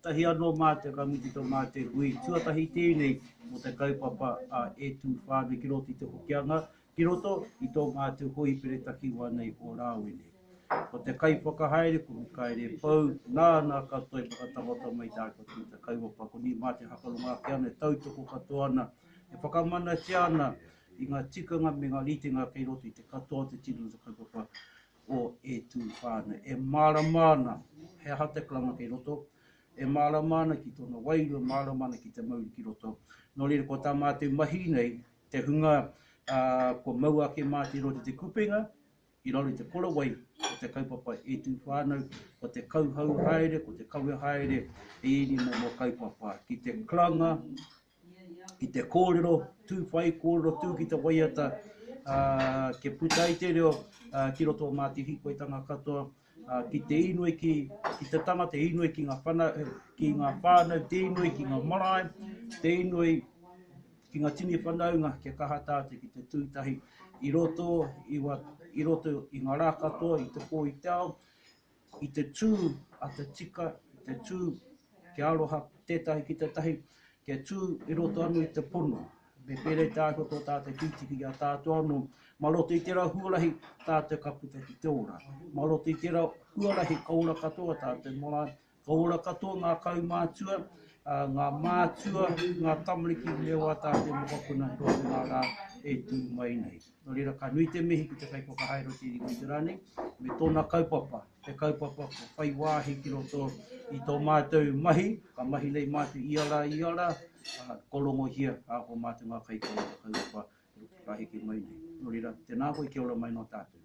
tahi anō mā te kamiti tō mā te hui. Tuatahi tēnei mo te kaupapa e tū whānei ki roto i te hokianga, ki roto i tō mā te hui pere takiwa nei o rāwene. Ko te kai whakahaere, ko me kaere pau, nā katoa i whakatawata mai tāko ki te kaupapa, ko ni mā te hakalunga ki ana, tautoko katoa ana, e whakamana te ana i ngā tikanga me ngā ritinga kei roto i te katoa te tino te kaupapa o e tū whānei. E māramana, he aha te klanga kei roto, e māramana ki tōna wairua, māramana ki te mauri ki roto. Nō rere ko tā mā te mahi nei, te hunga ko maua ke mā te roto te kupinga, i rori te kora wai, ko te kaupapa e tū whānau, ko te kauhau haere, ko te kaue haere, e ini mo kaupapa. Ki te klanga, ki te kōrero, tū whai kōrero, tū ki te waiata, ke putai te reo, ki roto mā te hikoitanga katoa, ki te inui ki te tanga, te inui ki ngā whānau, te inui ki ngā marae, te inui ki ngā tini whanaunga, ke kaha tāte ki te tūtahi, i roto i ngā rā katoa, i te pō i te ao, i te tū a te tika, i te tū ke aroha tētahi ki te tahi, ke tū i roto anu i te pono. Me pere tāko tō tāte kitiki a tātou anu, ma roto i te rā huarahi tātou kaputa ki te ora. Ma roto i te rā huarahi kaura katoa tātou marae, kaura katoa ngā kaumātua, ngā mātua, ngā tamariki leo a tātou mokopuna, roto ngā rā e tū mai nei. Nō reira ka nui te mihi ki te kai whakahaero te ringo i te rānei, me tōna kaupapa, te kaupapa ko whai wāhi ki roto i tō mātou mahi, ka mahi nei mātou iara, kolongo hia, ko mātou ngā kai kaupapa, ka hiki mai nei. Nō reira, tēnā hoi kia ora mai no tātou.